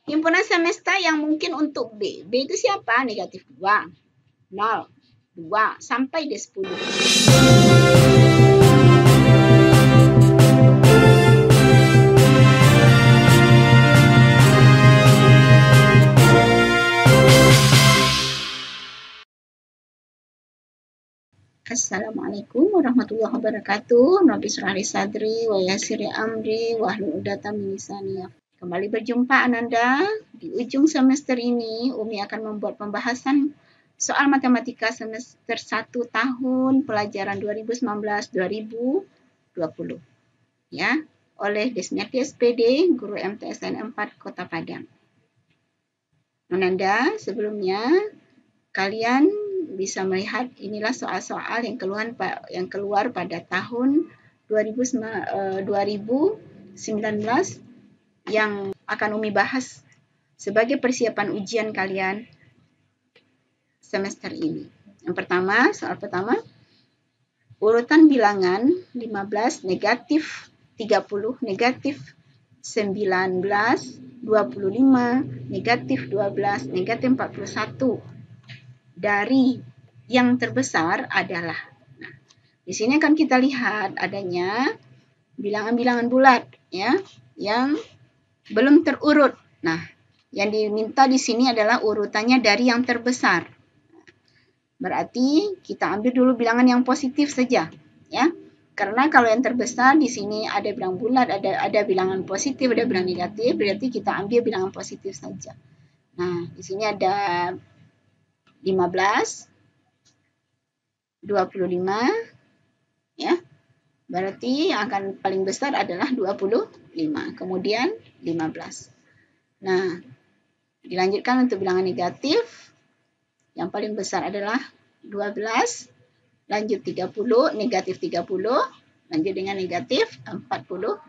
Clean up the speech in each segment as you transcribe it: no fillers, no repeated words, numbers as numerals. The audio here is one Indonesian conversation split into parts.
Himpunan semesta yang mungkin untuk B. B itu siapa? Negatif 2, 0, 2, sampai di 10. Assalamualaikum warahmatullahi wabarakatuh. Rabbi shrah li sadri wa yassir li amri wahlul 'uqdatam min lisani. Kembali berjumpa Ananda. Di ujung semester ini, Umi akan membuat pembahasan soal matematika semester 1 tahun pelajaran 2019-2020. Ya, oleh Desmiati SPD, Guru MTSN 4 Kota Padang. Ananda, sebelumnya kalian bisa melihat inilah soal-soal yang keluar pada tahun 2019 yang akan Umi bahas sebagai persiapan ujian kalian semester ini. Yang pertama, soal pertama, urutan bilangan 15, negatif 30, negatif 19, 25, negatif 12, negatif 41. Dari yang terbesar adalah, nah, di sini akan kita lihat adanya bilangan-bilangan bulat ya yang belum terurut. Nah, yang diminta di sini adalah urutannya dari yang terbesar. Berarti kita ambil dulu bilangan yang positif saja ya. Karena kalau yang terbesar di sini ada bilangan bulat, ada bilangan positif, ada bilangan negatif, berarti kita ambil bilangan positif saja. Nah, di sini ada 15, 25 ya. Berarti yang akan paling besar adalah 25, kemudian 15. Nah, dilanjutkan untuk bilangan negatif. Yang paling besar adalah 12, lanjut 30, negatif 30, lanjut dengan negatif 41.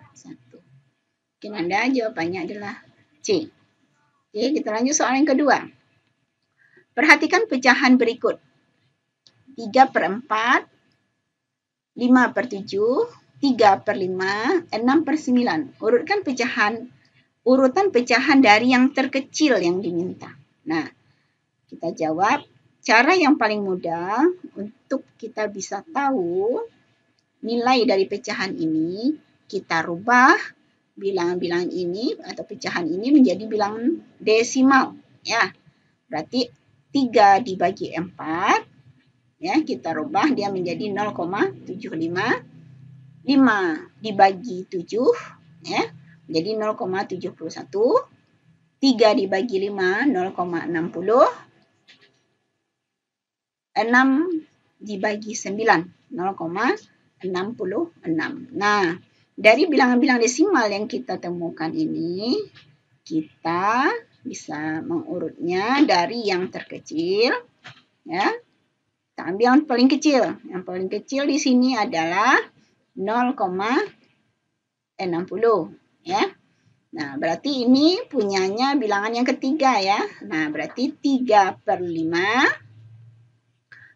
Mungkin Anda jawabannya adalah C. Oke, kita lanjut soal yang kedua. Perhatikan pecahan berikut. 3/4, 5/7, 3/5, 6/9. Urutan pecahan dari yang terkecil yang diminta. Nah, kita jawab. Cara yang paling mudah untuk kita bisa tahu nilai dari pecahan ini, kita rubah bilangan-bilangan ini atau pecahan ini menjadi bilangan desimal. Ya, berarti 3 dibagi 4. Ya, kita rubah dia menjadi 0,75. 5 dibagi 7 ya, jadi 0,71. 3 dibagi 5 0,60. 6 dibagi 9 0,66. Nah, dari bilangan-bilangan desimal yang kita temukan ini, kita bisa mengurutnya dari yang terkecil ya. Kita ambil yang paling kecil. Yang paling kecil di sini adalah 0,60 ya. Nah, berarti ini punyanya bilangan yang ketiga ya. Nah, berarti 3/5.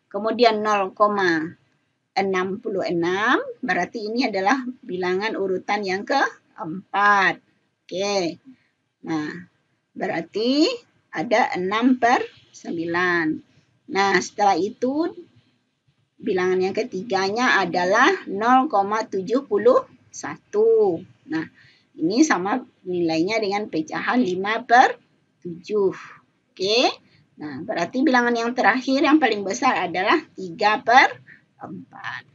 Kemudian 0,66. Berarti ini adalah bilangan urutan yang keempat. Oke. Nah, berarti ada 6/9. Nah, setelah itu bilangan yang ketiganya adalah 0,71. Nah, ini sama nilainya dengan pecahan 5/7. Oke. Nah, berarti bilangan yang terakhir yang paling besar adalah 3/4.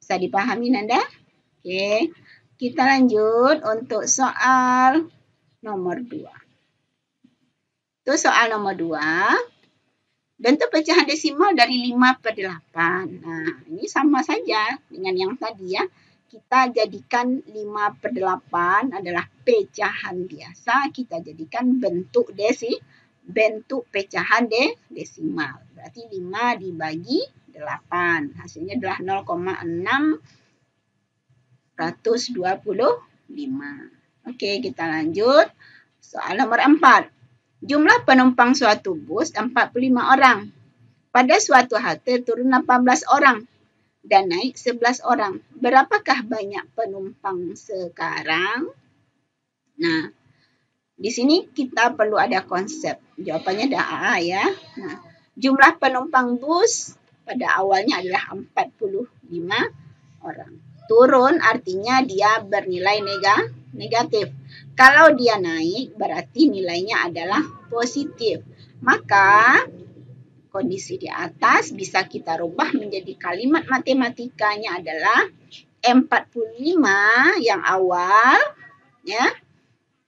Bisa dipahami, Nanda? Oke. Kita lanjut untuk soal nomor 2. Itu soal nomor 2. Bentuk pecahan desimal dari 5/8. Nah, ini sama saja dengan yang tadi ya. Kita jadikan 5/8 adalah pecahan biasa. Kita jadikan bentuk pecahan desimal. Berarti 5 dibagi 8. Hasilnya adalah 0,625. Oke, kita lanjut. Soal nomor 4. Jumlah penumpang suatu bus 45 orang. Pada suatu halte turun 18 orang dan naik 11 orang. Berapakah banyak penumpang sekarang? Nah, Di sini kita perlu ada konsep. Jawabannya ada A ya. Nah, jumlah penumpang bus pada awalnya adalah 45 orang. Turun artinya dia bernilai negatif. Kalau dia naik berarti nilainya adalah positif. Maka kondisi di atas bisa kita rubah menjadi kalimat matematikanya adalah 45 yang awal ya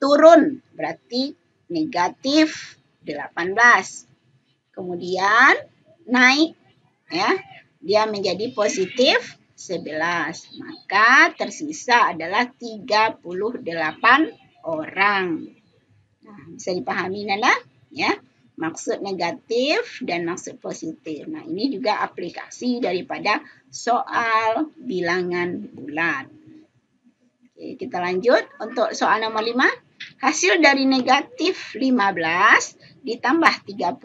turun berarti negatif 18. Kemudian naik ya dia menjadi positif 11. Maka tersisa adalah 38 orang. Nah, bisa dipahami Nanda ya. Maksud negatif dan maksud positif. Nah, ini juga aplikasi daripada soal bilangan bulat. Oke, kita lanjut untuk soal nomor 5. Hasil dari negatif 15 ditambah 30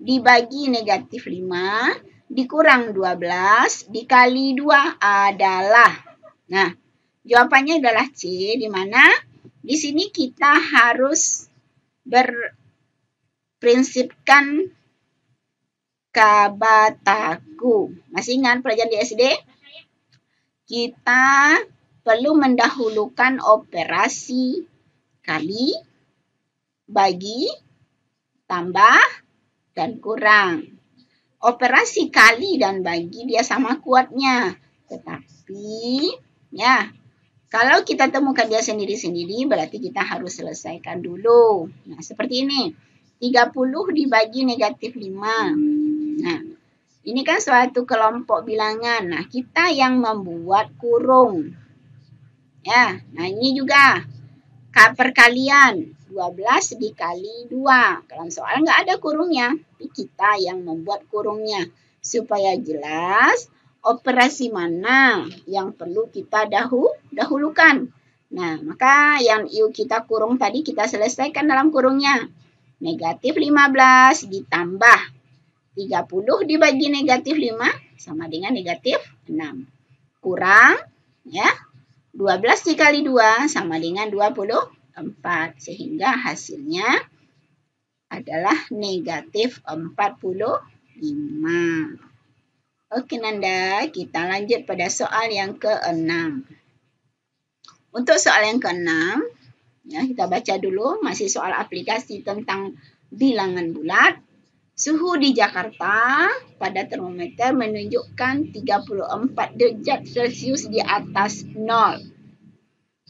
dibagi negatif 5 dikurang 12 dikali 2 adalah. Nah, jawabannya adalah C, di mana di sini kita harus berprinsipkan kabataku. Masih ingat pelajaran di SD? Kita perlu mendahulukan operasi kali, bagi, tambah, dan kurang. Operasi kali dan bagi dia sama kuatnya. Tetapi ya, kalau kita temukan dia sendiri-sendiri berarti kita harus selesaikan dulu. Nah, seperti ini. 30 dibagi negatif 5. Nah, ini kan suatu kelompok bilangan. Nah, kita yang membuat kurung. Ya, nah ini juga perkalian 12 dikali 2. Dalam soal nggak ada kurungnya, tapi kita yang membuat kurungnya. Supaya jelas operasi mana yang perlu kita dahulukan. Nah, maka yang kita kurung tadi kita selesaikan dalam kurungnya. Negatif 15 ditambah 30 dibagi negatif 5 sama dengan negatif 6. Kurang, ya, 12 dikali 2 sama dengan 24. Sehingga hasilnya adalah negatif 45. Oke Nanda, kita lanjut pada soal yang ke-6. Untuk soal yang ke-6, ya, kita baca dulu, masih soal aplikasi tentang bilangan bulat. Suhu di Jakarta pada termometer menunjukkan 34 derajat Celcius di atas 0.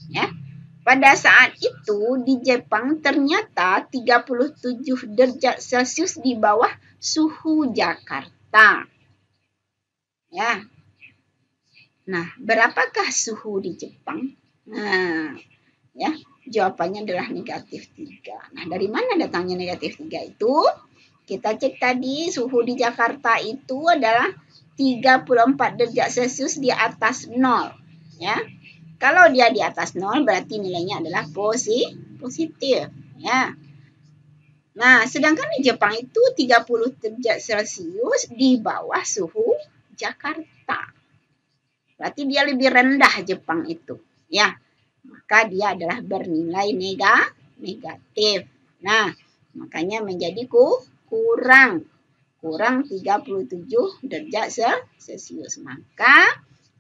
Ya. Pada saat itu di Jepang ternyata 37 derajat Celcius di bawah suhu Jakarta. Ya. Nah, berapakah suhu di Jepang? Nah, ya, jawabannya adalah negatif 3. Nah, dari mana datangnya negatif 3 itu? Kita cek tadi suhu di Jakarta itu adalah 34 derajat Celcius di atas 0. Ya. Kalau dia di atas 0 berarti nilainya adalah positif. Ya. Nah, sedangkan di Jepang itu 30 derajat Celcius di bawah suhu Jakarta. Berarti dia lebih rendah Jepang itu. Ya. Maka dia adalah bernilai negatif. Nah, makanya menjadi kurang 37 derajat Celcius. Maka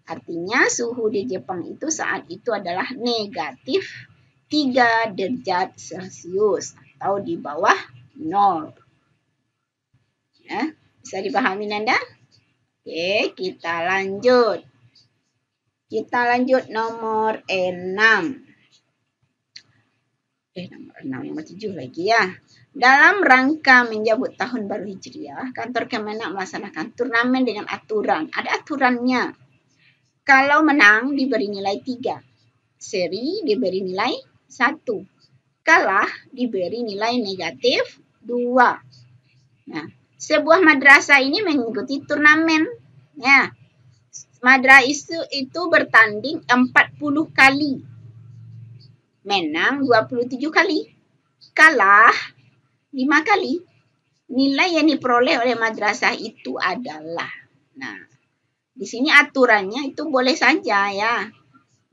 artinya suhu di Jepang itu saat itu adalah negatif 3 derajat Celcius atau di bawah 0. Ya, bisa dipahami Nanda? Oke, kita lanjut. Kita lanjut nomor 6. Nomor 7 lagi ya. Dalam rangka menyambut tahun baru Hijriah, kantor Kemenak melaksanakan turnamen dengan aturan. Ada aturannya. Kalau menang diberi nilai 3. Seri diberi nilai 1. Kalah diberi nilai negatif 2. Nah, sebuah madrasah ini mengikuti turnamen. Ya. Madrasah itu bertanding 40 kali. Menang 27 kali. Kalah 5 kali. Nilai yang diperoleh oleh madrasah itu adalah. Nah, di sini aturannya itu boleh saja ya.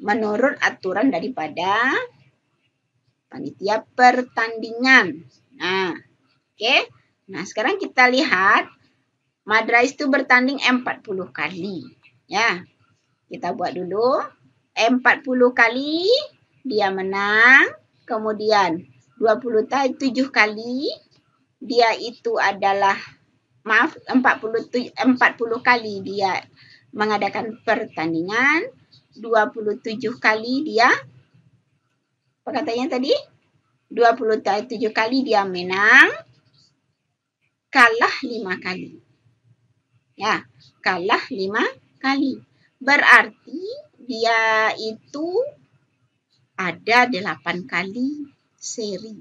Menurut aturan daripada panitia pertandingan. Nah, oke. Nah, sekarang kita lihat Madrais itu bertanding 40 kali. Ya, kita buat dulu. 40 kali dia menang. Kemudian 27 kali dia itu adalah, 40 kali dia mengadakan pertandingan. 27 kali dia, apa katanya tadi? 27 kali dia menang. Kalah 5 kali. Ya, kalah 5 kali. Berarti dia itu ada 8 kali seri.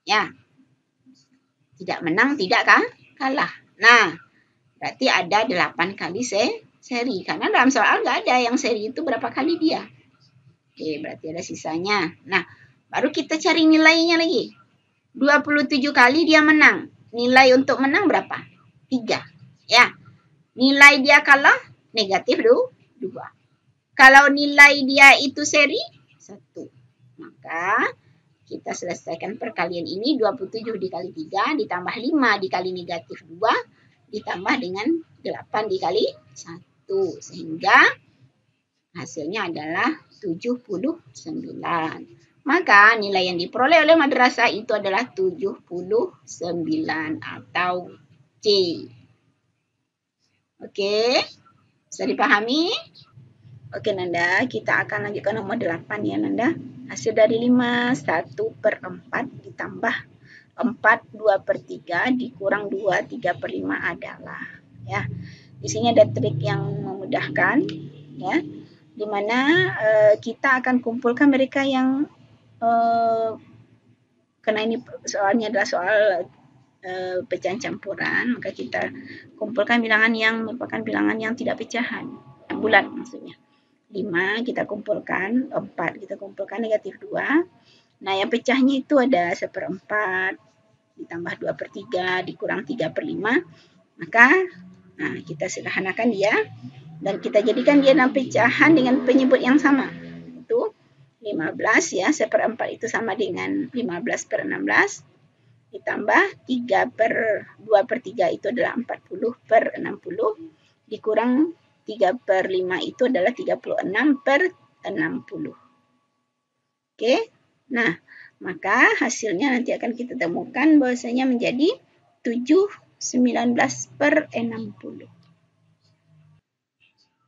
Ya. Tidak menang, tidak kalah. Nah, berarti ada 8 kali seri. Karena dalam soal nggak ada yang seri itu berapa kali dia. Oke, berarti ada sisanya. Nah, baru kita cari nilainya lagi. 27 kali dia menang. Nilai untuk menang berapa? 3. Ya. Nilai dia kalah negatif 2. Kalau nilai dia itu seri 1. Maka kita selesaikan perkalian ini. 27 dikali 3 ditambah 5 dikali negatif 2 ditambah dengan 8 dikali 1. Sehingga hasilnya adalah 79. Maka nilai yang diperoleh oleh madrasah itu adalah 79 atau C. Oke, bisa dipahami? Oke Nanda, kita akan lanjutkan nomor 8 ya Nanda. Hasil dari 5, 1/4 ditambah 4, 2/3 dikurang 2, 3/5 adalah. Ya, di sini ada trik yang memudahkan ya. Dimana kita akan kumpulkan mereka yang karena ini soalnya adalah soal pecahan campuran, maka kita kumpulkan bilangan yang merupakan bilangan yang tidak pecahan, yang bulat maksudnya. 5 kita kumpulkan, 4 kita kumpulkan negatif 2. Nah yang pecahnya itu ada 1/4 ditambah 2/3 dikurang 3/5. Maka kita sederhanakan dia dan kita jadikan dia dalam pecahan dengan penyebut yang sama. Itu 15 ya, 1/4 itu sama dengan 15/16 ditambah 2/3 itu adalah 40/60 dikurang 3/5 itu adalah 36/60. Oke, nah maka hasilnya nanti akan kita temukan bahwasanya menjadi 7/19/60.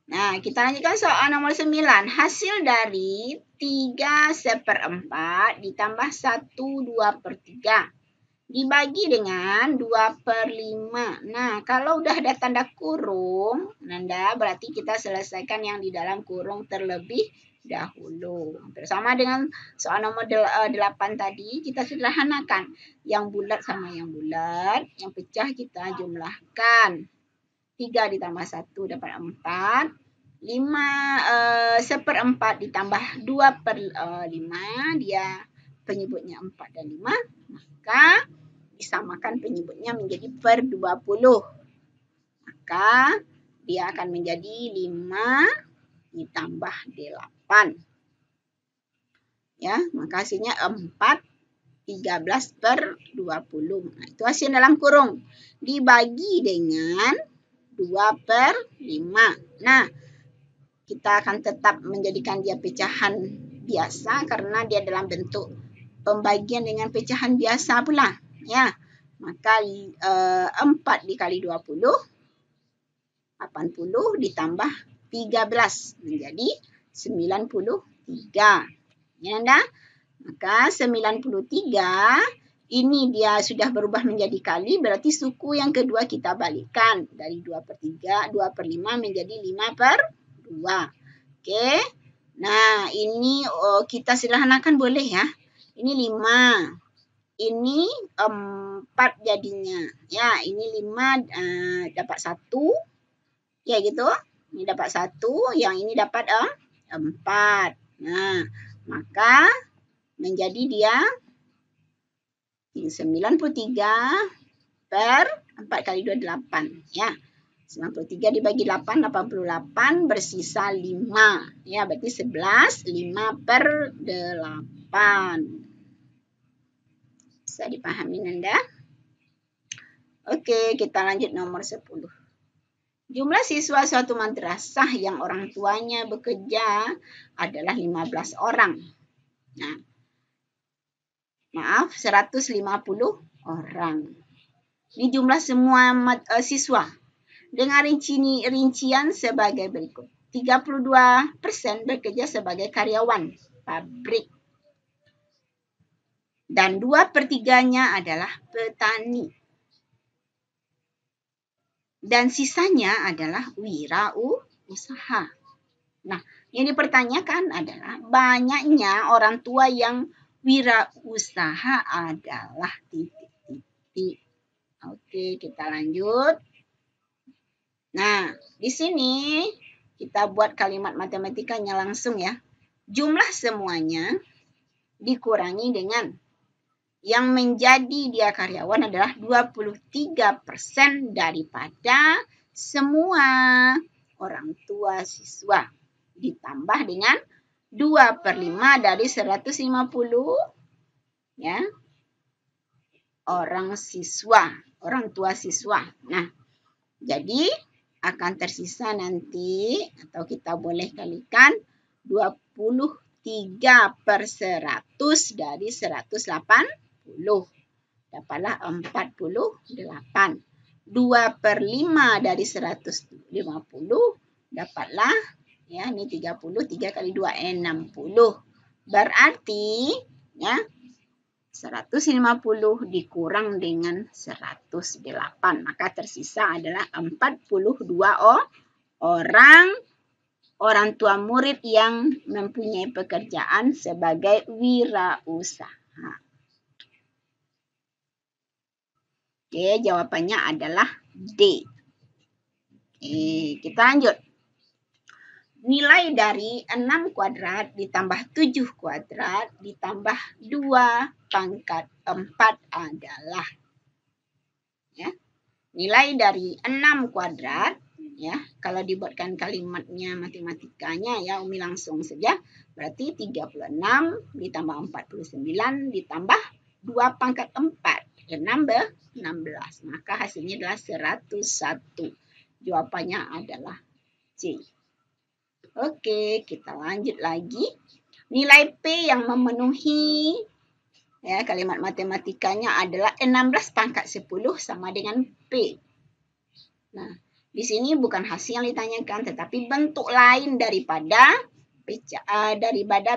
Nah, kita lanjutkan soal nomor 9. Hasil dari 3/4 ditambah 1 2/3 dibagi dengan 2/5. Nah, kalau udah ada tanda kurung, Nanda, berarti kita selesaikan yang di dalam kurung terlebih dahulu. Bersama dengan soal nomor 8 tadi, kita sederhanakan. Yang bulat sama yang bulat, yang pecah kita jumlahkan. 3 ditambah 1 dapat 4. 1/4 ditambah 2/5, dia penyebutnya 4 dan 5. Maka disamakan penyebutnya menjadi per 20. Maka dia akan menjadi 5 ditambah 8. Ya, maka hasilnya 4 13/20. Nah, itu hasil dalam kurung. Dibagi dengan 2/5. Nah, kita akan tetap menjadikan dia pecahan biasa karena dia dalam bentuk pembagian dengan pecahan biasa pula. Ya, maka 4 dikali 20, 80 ditambah 13 menjadi 93. Ya, Nanda? Maka 93 ini dia sudah berubah menjadi kali, berarti suku yang kedua kita balikkan. Dari 2/3, 2/5 menjadi 5/2. Oke. Nah, ini kita sederhanakan boleh ya. Ini 5. Ini 4 jadinya. Ya, ini 5 dapat 1. Ya gitu. Ini dapat 1, yang ini dapat 4. Nah, maka menjadi dia 93/4 kali 2 8 ya. 93 dibagi 8 88 bersisa 5. Ya, berarti 11 5/8. Bisa dipahami Nanda? Oke, kita lanjut nomor 10. Jumlah siswa suatu madrasah yang orang tuanya bekerja adalah 15 orang. Nah, maaf, 150 orang. Ini jumlah semua siswa. Dengan rincian sebagai berikut. 32% bekerja sebagai karyawan pabrik. Dan 2/3-nya adalah petani. Dan sisanya adalah wirausaha. Nah, yang dipertanyakan adalah banyaknya orang tua yang wirausaha adalah titik-titik. Oke, kita lanjut. Nah, di sini kita buat kalimat matematikanya langsung ya. Jumlah semuanya dikurangi dengan yang menjadi dia karyawan adalah 23% daripada semua orang tua siswa. Ditambah dengan 2/5 dari 150 ya, orang tua siswa. Nah, jadi akan tersisa nanti atau kita boleh kalikan 23/100 dari 180. Dapatlah 48. 2/5 dari 150 dapatlah ya, ini 30, 3 kali 2 60. Berarti ya 150 dikurang dengan 108, maka tersisa adalah 42 orang tua murid yang mempunyai pekerjaan sebagai wirausaha. Oke, jawabannya adalah D. Oke, kita lanjut. Nilai dari 6 kuadrat ditambah 7 kuadrat ditambah 2/4 adalah. Ya. Nilai dari 6 kuadrat, ya, kalau dibuatkan kalimatnya matematikanya ya Umi langsung saja. Berarti 36 ditambah 49 ditambah 2/4. 16. Maka hasilnya adalah 101. Jawabannya adalah C. Oke, kita lanjut lagi. Nilai P yang memenuhi ya, kalimat matematikanya adalah 16/10 sama dengan P. Nah, di sini bukan hasil yang ditanyakan, tetapi bentuk lain daripada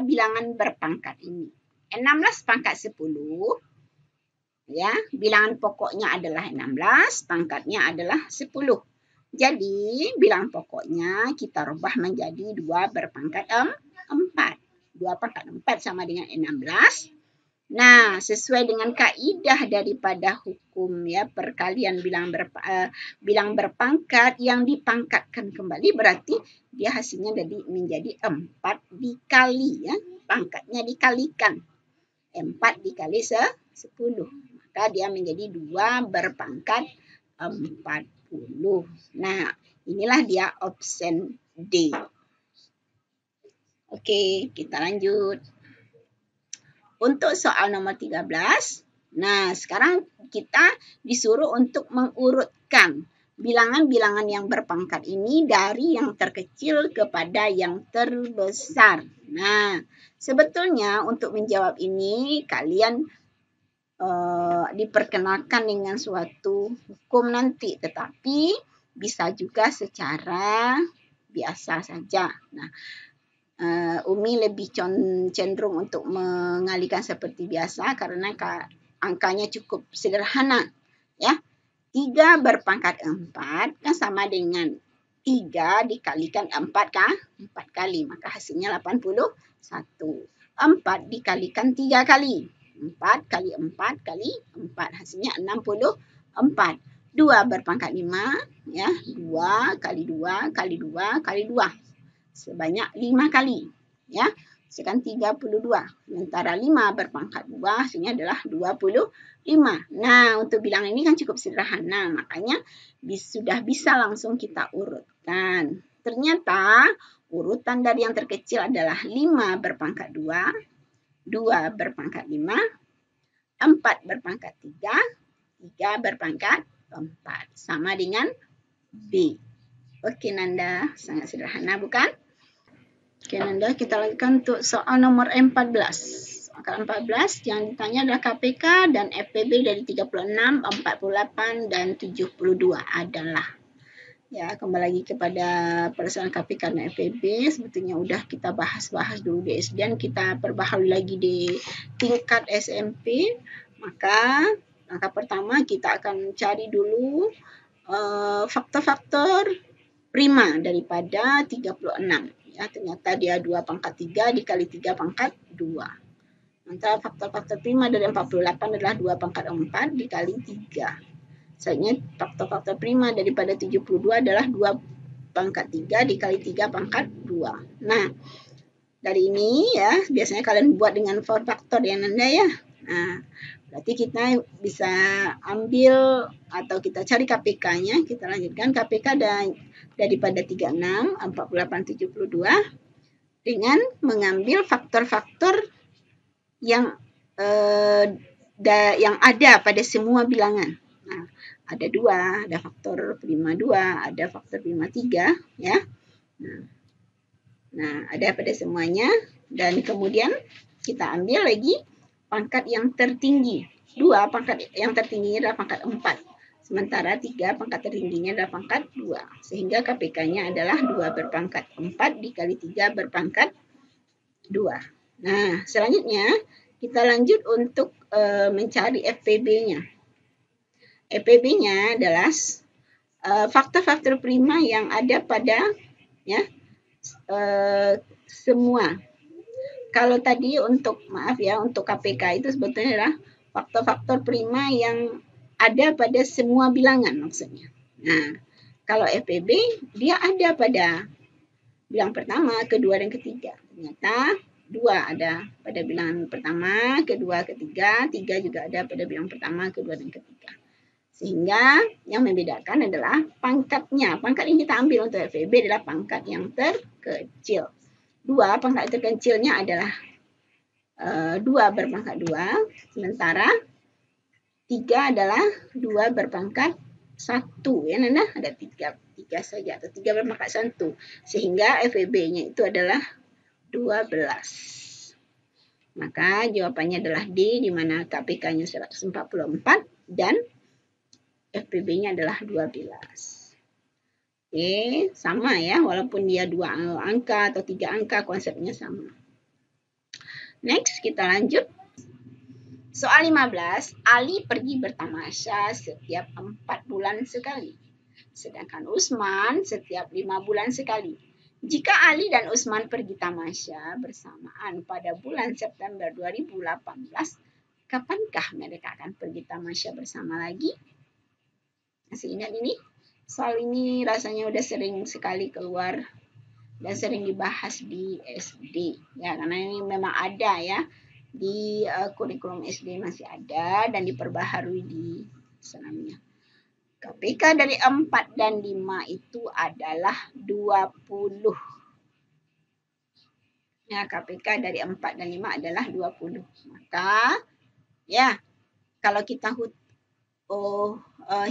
bilangan berpangkat ini. 16/10 ya, bilangan pokoknya adalah 16, pangkatnya adalah 10. Jadi, bilangan pokoknya kita rubah menjadi 2/4. 2/4 sama dengan 16. Nah, sesuai dengan kaidah daripada hukum ya perkalian bilang berpangkat yang dipangkatkan kembali, berarti dia hasilnya menjadi 4 dikali ya, pangkatnya dikalikan. 4 dikali 10. Maka dia menjadi 2/40. Nah, inilah dia option D. Oke, kita lanjut. Untuk soal nomor 13. Nah, sekarang kita disuruh untuk mengurutkan bilangan-bilangan yang berpangkat ini dari yang terkecil kepada yang terbesar. Nah, sebetulnya untuk menjawab ini kalian diperkenalkan dengan suatu hukum nanti, tetapi bisa juga secara biasa saja. Nah, Umi lebih cenderung untuk mengalihkan seperti biasa karena angkanya cukup sederhana. Ya, 3/4 kan sama dengan 3 dikalikan 4 kali, maka hasilnya 81. 4 dikalikan 3 kali. 4 kali 4 kali 4 hasilnya 64. 2/5 ya, 2 kali 2 kali 2 kali 2 sebanyak 5 kali ya, sekian 32. Sementara 5/2 hasilnya adalah 25. Nah, untuk bilangan ini kan cukup sederhana, makanya sudah bisa langsung kita urutkan. Ternyata urutan dari yang terkecil adalah 5/2, 2/5, 4 berpangkat 3, 3 berpangkat 4. Sama dengan B. Oke Nanda, sangat sederhana bukan? Oke Nanda, kita lanjutkan untuk soal nomor 14. Soal 14 yang ditanya adalah KPK dan FPB dari 36, 48, dan 72 adalah. Ya, kembali lagi kepada persoalan KPK dan FPB. Sebetulnya udah kita bahas dulu di SD dan kita perbaharui lagi di tingkat SMP. Maka langkah pertama kita akan cari dulu faktor-faktor prima daripada 36. Ya, ternyata dia 2 pangkat 3 dikali 3 pangkat 2. Maka faktor-faktor prima dari 48 adalah 2 pangkat 4 dikali 3. Selanjutnya faktor-faktor prima daripada 72 adalah 2 pangkat 3 dikali 3 pangkat 2. Nah, dari ini ya, biasanya kalian buat dengan faktor ya Nanda ya. Nah, berarti kita bisa ambil atau kita cari KPK-nya. Kita lanjutkan KPK daripada 36, 48, 72 dengan mengambil faktor-faktor yang ada pada semua bilangan. Nah, ada 2, ada faktor prima 2, ada faktor prima 3, ya. Nah, ada pada semuanya. Dan kemudian kita ambil lagi pangkat yang tertinggi. 2 pangkat yang tertingginya adalah pangkat 4. Sementara 3 pangkat tertingginya adalah pangkat 2. Sehingga KPK-nya adalah 2 berpangkat 4 dikali 3 berpangkat 2. Nah, selanjutnya kita lanjut untuk mencari FPB-nya. FPB-nya adalah faktor-faktor prima yang ada pada ya semua. Kalau tadi untuk untuk KPK itu sebetulnya adalah faktor-faktor prima yang ada pada semua bilangan maksudnya. Nah, kalau FPB dia ada pada bilangan pertama, kedua, dan ketiga. Ternyata 2 ada pada bilangan pertama, kedua, ketiga, 3 juga ada pada bilangan pertama, kedua, dan ketiga. Sehingga yang membedakan adalah pangkatnya. Pangkat yang kita ambil untuk FPB adalah pangkat yang terkecil. 2 pangkat terkecilnya adalah 2 berpangkat 2, sementara 3 adalah 2 berpangkat 1. Ya, Nana? Ada 3 saja atau 3 berpangkat 1. Sehingga FPB-nya itu adalah 12. Maka jawabannya adalah D, di mana KPK-nya 144 dan FPB-nya adalah 12. Oke, sama ya, walaupun dia 2 angka atau 3 angka, konsepnya sama. Next, kita lanjut. Soal 15, Ali pergi bertamasya setiap 4 bulan sekali. Sedangkan Usman setiap 5 bulan sekali. Jika Ali dan Usman pergi tamasya bersamaan pada bulan September 2018, kapankah mereka akan pergi tamasya bersama lagi? Masih ingat ini? Soal ini rasanya udah sering sekali keluar dan sering dibahas di SD. Ya, karena ini memang ada ya. Di kurikulum SD masih ada dan diperbaharui di senamnya. KPK dari 4 dan 5 itu adalah 20. Ya, KPK dari 4 dan 5 adalah 20. Maka, ya, kalau kita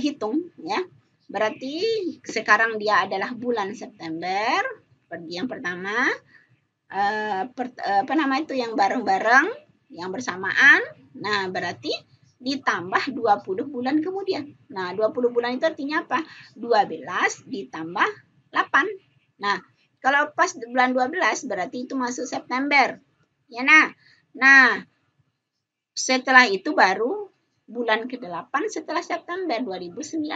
hitung, ya, berarti sekarang dia adalah bulan September, pergi yang pertama, yang bareng-bareng, yang bersamaan. Nah, berarti ditambah 20 bulan kemudian. Nah, 20 bulan itu artinya apa? 12 ditambah 8. Nah, kalau pas bulan 12 berarti itu masuk September. Ya, nah, setelah itu baru bulan ke-8 setelah September 2019.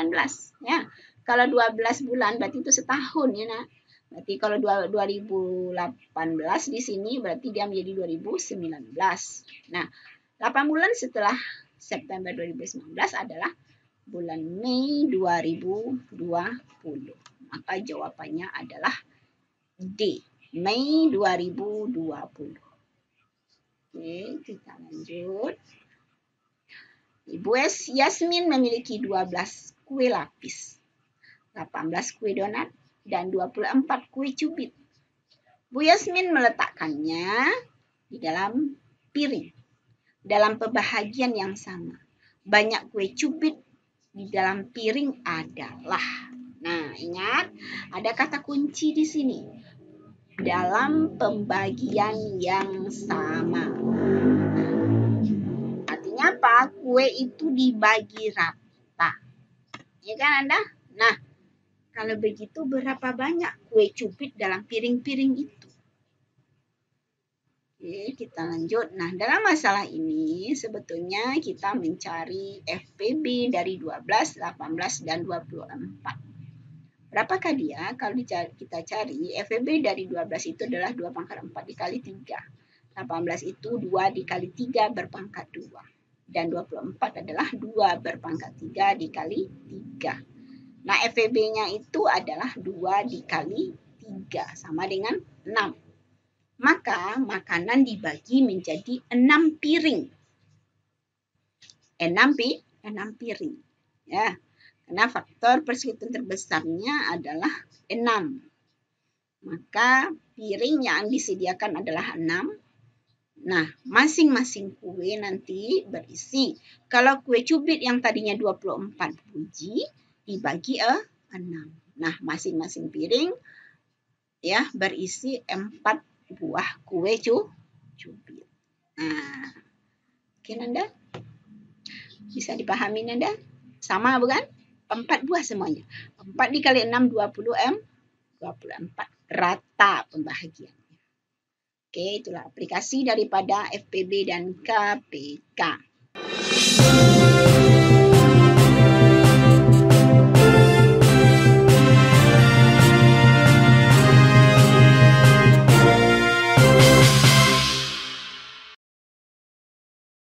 Ya, kalau 12 bulan berarti itu setahun ya, nah. Berarti kalau 2018 di sini berarti dia menjadi 2019. Nah, 8 bulan setelah September 2019 adalah bulan Mei 2020. Maka jawabannya adalah D, Mei 2020. Oke, kita lanjut. Ibu Yasmin memiliki 12 kue lapis, 18 kue donat, dan 24 kue cubit. Bu Yasmin meletakkannya di dalam piring. dalam pembahagian yang sama. Banyak kue cubit di dalam piring adalah. Nah, ingat ada kata kunci di sini. Dalam pembagian yang sama. Artinya apa? Kue itu dibagi rata. Ya kan Anda? Nah, kalau begitu berapa banyak kue cubit dalam piring-piring itu? Oke, kita lanjut. Nah, dalam masalah ini sebetulnya kita mencari FPB dari 12, 18, dan 24. Berapakah dia? Kalau kita cari, FPB dari 12 itu adalah 2 pangkat 4 dikali 3. 18 itu 2 dikali 3 berpangkat 2. Dan 24 adalah 2 berpangkat 3 dikali 3. Nah, FPB-nya itu adalah 2 dikali 3, sama dengan 6. Maka makanan dibagi menjadi 6 piring. 6 piring. Ya, karena faktor persekutuan terbesarnya adalah 6. Maka piring yang disediakan adalah 6. Nah, masing-masing kue nanti berisi. Kalau kue cubit yang tadinya 24 biji dibagi 6. Nah, masing-masing piring ya berisi 4 buah kue cubit. Nah, oke Nanda? Bisa dipahami Nanda? Sama bukan? 4 buah semuanya. 4 dikali 6, 20 24. Rata pembahagiannya. Oke, itulah aplikasi daripada FPB dan KPK.